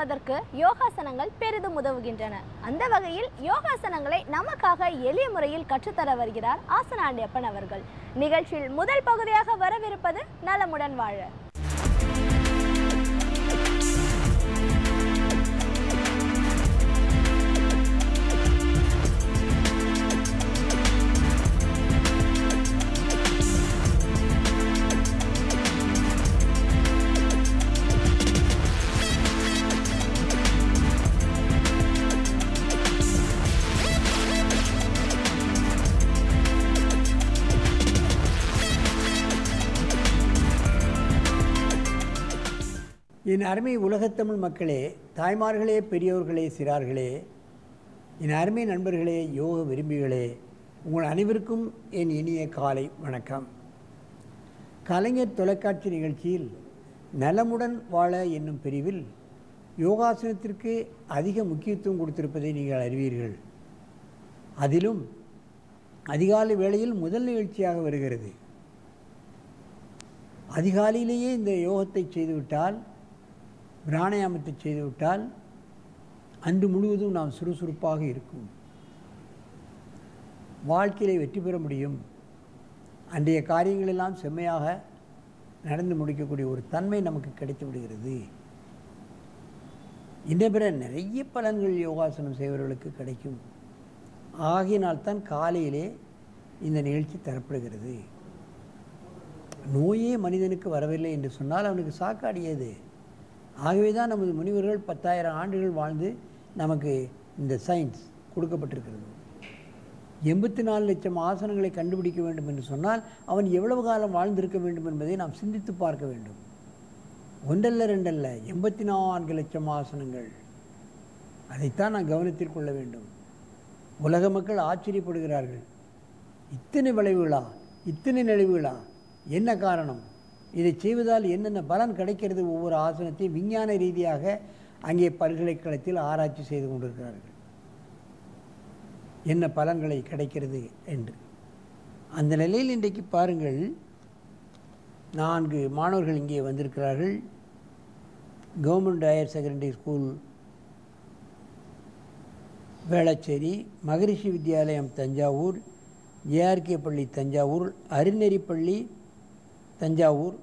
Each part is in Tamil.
இருப்பதற்கு யோகாசனங்கள் பெரிதும் உதவுகின்றன. அந்த வகையில் யோகாசனங்களை நமக்காக எளிய முறையில் கற்றுத்தர வருகிறார் ஆசன ஆண்டியப்பன் அவர்கள். நிகழ்ச்சியில் முதல் பகுதியாக வரவிருப்பது நலமுடன் வாழ. என் அருமை உலகத்தமிழ் மக்களே, தாய்மார்களே, பெரியோர்களே, சிறார்களே, என் அருமை நண்பர்களே, யோக விரும்பிகளே, உங்கள் அனைவருக்கும் என் இனிய காலை வணக்கம். கலைஞர் தொலைக்காட்சி நிகழ்ச்சியில் நலமுடன் வாழ என்னும் பிரிவில் யோகாசனத்திற்கு அதிக முக்கியத்துவம் கொடுத்திருப்பதை நீங்கள் அறிவீர்கள். அதிலும் அதிகாலை வேளையில் முதல் நிகழ்ச்சியாக வருகிறது. அதிகாலையிலேயே இந்த யோகத்தை செய்துவிட்டால், பிராணாயாமத்தை செய்துவிட்டால் அன்று முழுவதும் நாம் சுறுசுறுப்பாக இருக்கும், வாழ்க்கையிலே வெற்றி பெற முடியும், அன்றைய காரியங்களெல்லாம் செம்மையாக நடந்து முடிக்கக்கூடிய ஒரு தன்மை நமக்கு கிடைத்து விடுகிறது. இன்ன பிற நிறைய பலன்கள் யோகாசனம் செய்வர்களுக்கு கிடைக்கும். ஆகையினால்தான் காலையிலே இந்த நிகழ்ச்சி தரப்படுகிறது. நோயே மனிதனுக்கு வரவில்லை என்று சொன்னால் அவனுக்கு சாக்காடியது. ஆகவே தான் நமது முனிவர்கள் 10,000 ஆண்டுகள் வாழ்ந்து நமக்கு இந்த சயின்ஸ் கொடுக்கப்பட்டிருக்கிறது. 84 லட்சம் ஆசனங்களை கண்டுபிடிக்க வேண்டும் என்று சொன்னால் அவன் எவ்வளவு காலம் வாழ்ந்திருக்க வேண்டும் என்பதை நாம் சிந்தித்து பார்க்க வேண்டும். ஒன்றல்ல ரெண்டல்ல, 84 லட்சம் ஆசனங்கள். அதைத்தான் நான் கவனத்தில் கொள்ள வேண்டும். உலக மக்கள் ஆச்சரியப்படுகிறார்கள். இத்தனை விளைவுகளா, இத்தனை நெளிவுகளா, என்ன காரணம், இதை செய்வதால் என்னென்ன பலன் கிடைக்கிறது? ஒவ்வொரு ஆசனத்தையும் விஞ்ஞான ரீதியாக அங்கே பல்கலைக்கழகத்தில் ஆராய்ச்சி செய்து கொண்டிருக்கிறார்கள், என்ன பலன்களை கிடைக்கிறது என்று. அந்த நிலையில் இன்றைக்கு பாருங்கள், 4 மாணவர்கள் இங்கே வந்திருக்கிறார்கள். Government higher secondary school Velachery, Maharishi Vidyalayam Thanjavur, ARK பள்ளி தஞ்சாவூர், அருநெறி பள்ளி தஞ்சாவூர்,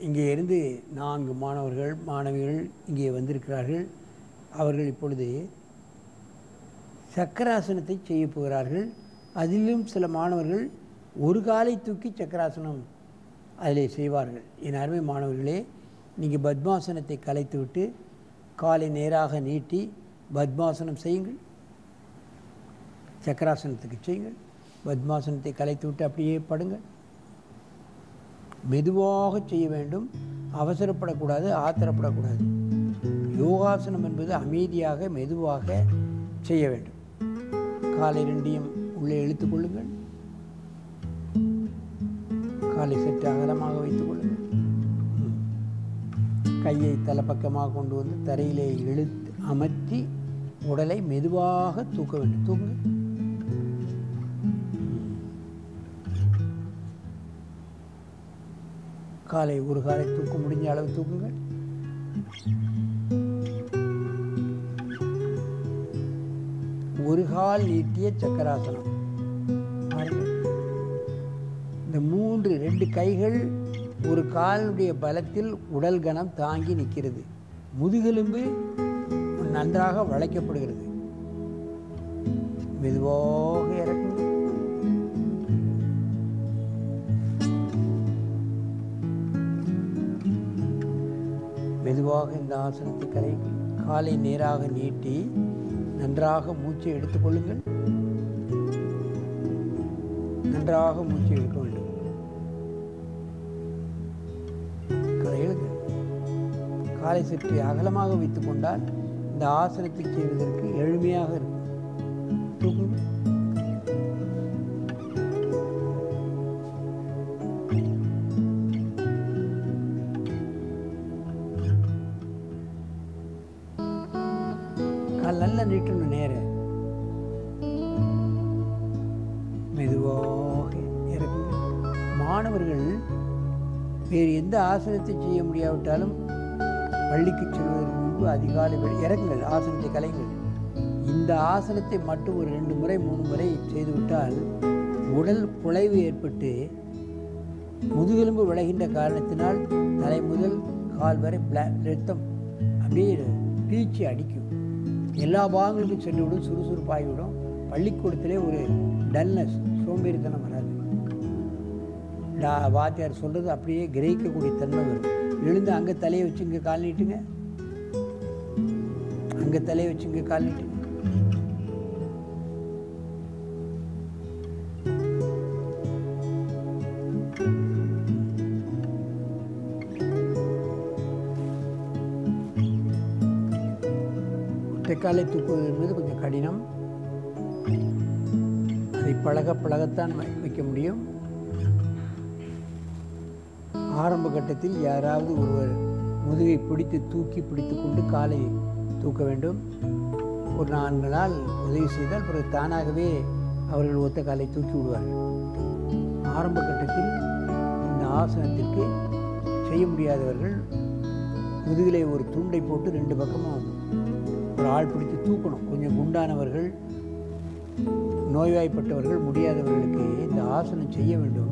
இங்கே இருந்து 4 மாணவர்கள் மாணவிகள் இங்கே வந்திருக்கிறார்கள். அவர்கள் இப்பொழுது சக்கராசனத்தை செய்ய போகிறார்கள். அதிலும் சில மாணவர்கள் ஒரு காலை தூக்கி சக்கராசனம் அதிலே செய்வார்கள். என் அருமை மாணவர்களே, நீங்கள் பத்மாசனத்தை கலைத்துவிட்டு காலை நேராக நீட்டி பத்மாசனம் செய்யுங்கள். சக்கராசனத்துக்கு செய்யுங்கள். பத்மாசனத்தை கலைத்துவிட்டு அப்படியே படுங்கள். மெதுவாக செய்ய வேண்டும், அவசரப்படக்கூடாது, ஆத்திரப்படக்கூடாது. யோகாசனம் என்பது அமைதியாக மெதுவாக செய்ய வேண்டும். காலை 2ஐயும் உள்ளே இழுத்துக் கொள்ளுங்கள். காலை சற்று அகலமாக வைத்துக் கொள்ளுங்கள். கையை தலைப்பக்கமாக கொண்டு வந்து தரையிலே இழுத்து அமர்த்தி உடலை மெதுவாக தூக்க வேண்டும். தூக்குங்கள். காலை ஒரு காலை தூக்க முடிஞ்ச அளவு தூக்குங்கள். ஒரு கால் நீட்டிய சக்கராசனம். இந்த 2 கைகள் ஒரு காலுடைய பலத்தில் உடல் கனம் தாங்கி நிற்கிறது. முதுகெலும்பு நன்றாக வளைக்கப்படுகிறது. மெதுவாக இறக்குங்கள். மெதுவாக இந்த ஆசனத்தை கலையுங்கள். காலை நேராக நீட்டி நன்றாக மூச்சை எடுத்துக்கொள்ளுங்கள். நன்றாக மூச்சை எடுக்க வேண்டும். கலையுங்கள். காலை சற்று அகலமாக வைத்துக் கொண்டால் இந்த ஆசனத்தை செய்வதற்கு எளிமையாக இருக்கும். தூக்குங்கள். நல்லா நீட்டணும். நேர மெதுவாக இறக்குங்க. மாணவர்கள் வேறு எந்த ஆசனத்தை செய்ய முடியாவிட்டாலும் பள்ளிக்கு செல்வதற்கு எழுப்பு, அதிகாலை இறக்குங்கள், ஆசனத்தை கலைங்கள். இந்த ஆசனத்தை மட்டும் ஒரு 2 முறை 3 முறை செய்துவிட்டால் உடல் குலைவு ஏற்பட்டு முதுகெலும்பு விளைகின்ற காரணத்தினால் தலை முதல் கால் வரை ரத்தம் அப்படியே பீச்சி அடிக்கும். எல்லா பாகங்களுக்கும் சென்றுவிடும், சுறுசுறுப்பாகிவிடும். பள்ளிக்கூடத்திலே ஒரு டல்னஸ், சோம்பேறித்தனம் வராது. வாத்தியார் சொல்கிறது அப்படியே கிரகிக்கக்கூடிய தன்மை வரும். எழுந்து அங்கே தலையை வச்சு இங்கே கால் நீட்டுங்க, அங்கே தலையை வச்சு இங்கே கால் நீட்டுங்க. ஒற்றைக்காலை தூக்குவது என்பது கொஞ்சம் கடினம். அதை பழகத்தான் வைக்க முடியும். ஆரம்ப கட்டத்தில் யாராவது ஒருவர் முதுகை தூக்கி பிடித்து கொண்டு காலை தூக்க வேண்டும். ஒரு 4 நாள் உதவி செய்தால் பிறகு தானாகவே அவர்கள் ஒத்த காலை தூக்கி விடுவார்கள். ஆரம்ப கட்டத்தில் இந்த ஆசனத்திற்கு செய்ய முடியாதவர்கள் முதுகிலே ஒரு துண்டை போட்டு 2 பக்கமும் ஒரு ஆள் பிடித்து தூக்கணும். கொஞ்சம் குண்டானவர்கள், நோய்வாய்ப்பட்டவர்கள், முடியாதவர்களுக்கு இந்த ஆசனம் செய்ய வேண்டும்.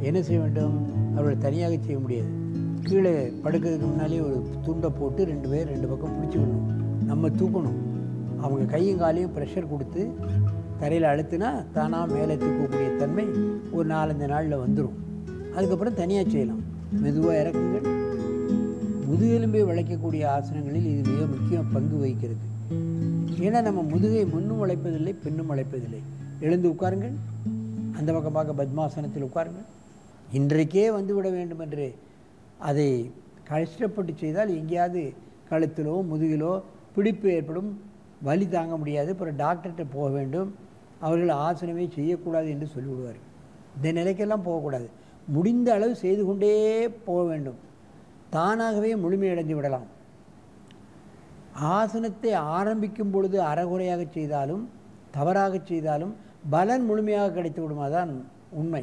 என்ன செய்ய வேண்டும்? அவர்கள் தனியாக செய்ய முடியாது. கீழே படுக்கிறதுக்கு முன்னாலே ஒரு துண்டை போட்டு 2 பேர் 2 பக்கம் பிடிச்சிக்கணும். நம்ம தூக்கணும். அவங்க கையும் காலையும் ப்ரெஷர் கொடுத்து தரையில் அழுத்தினா தானாக மேலே தூக்கக்கூடிய தன்மை ஒரு 4-5 நாளில் வந்துடும். அதுக்கப்புறம் தனியாக செய்யலாம். மெதுவாக இறக்குங்கள். முதுகெலும்பை வளைக்கக்கூடிய ஆசனங்களில் இது மிக முக்கிய பங்கு வகிக்கிறது. ஏன்னா நம்ம முதுகை முன்னும் வளைப்பதில்லை, பின்னும் வளைப்பதில்லை. எழுந்து உட்காருங்கள். அந்த பக்கம் பார்க்க பத்மாசனத்தில் உட்காருங்கள். இன்றைக்கே வந்துவிட வேண்டும் என்று அதை கஷ்டப்பட்டு செய்தால் எங்கேயாவது கழுத்திலோ முதுகிலோ பிடிப்பு ஏற்படும், வலி தாங்க முடியாது. அப்புறம் டாக்டர்கிட்ட போக வேண்டும். அவர்கள் ஆசனமே செய்யக்கூடாது என்று சொல்லிவிடுவார்கள். இந்த நிலைக்கெல்லாம் போகக்கூடாது. முடிந்த அளவு செய்து கொண்டே போக வேண்டும். தானாகவே முழுமையடைந்து விடலாம். ஆசனத்தை ஆரம்பிக்கும் பொழுது அறகுறையாக செய்தாலும் தவறாக செய்தாலும் பலன் முழுமையாக கிடைத்து விடுமாதான் உண்மை.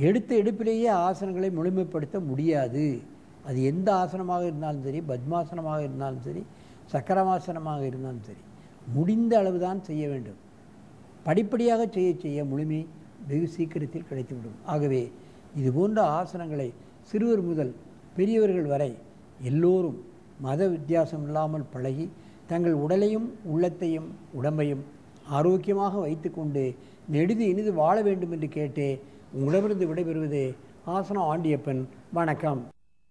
எடுத்த எடுப்பிலேயே ஆசனங்களை முழுமைப்படுத்த முடியாது. அது எந்த ஆசனமாக இருந்தாலும் சரி, பத்மாசனமாக இருந்தாலும் சரி, சக்கரமாசனமாக இருந்தாலும் சரி, முடிந்த அளவு தான் செய்ய வேண்டும். படிப்படியாக செய்ய செய்ய முழுமை வெகு சீக்கிரத்தில் கிடைத்துவிடும். ஆகவே இதுபோன்ற ஆசனங்களை சிறுவர் முதல் பெரியவர்கள் வரை எல்லோரும் மத வித்தியாசம் இல்லாமல் பழகி தங்கள் உடலையும் உள்ளத்தையும் உடம்பையும் ஆரோக்கியமாக வைத்து கொண்டு நெடுது இனிது வாழ வேண்டும் என்று கேட்டு உங்களிடமிருந்து விடைபெறுவது ஆசனம் ஆண்டியப்பன். வணக்கம்.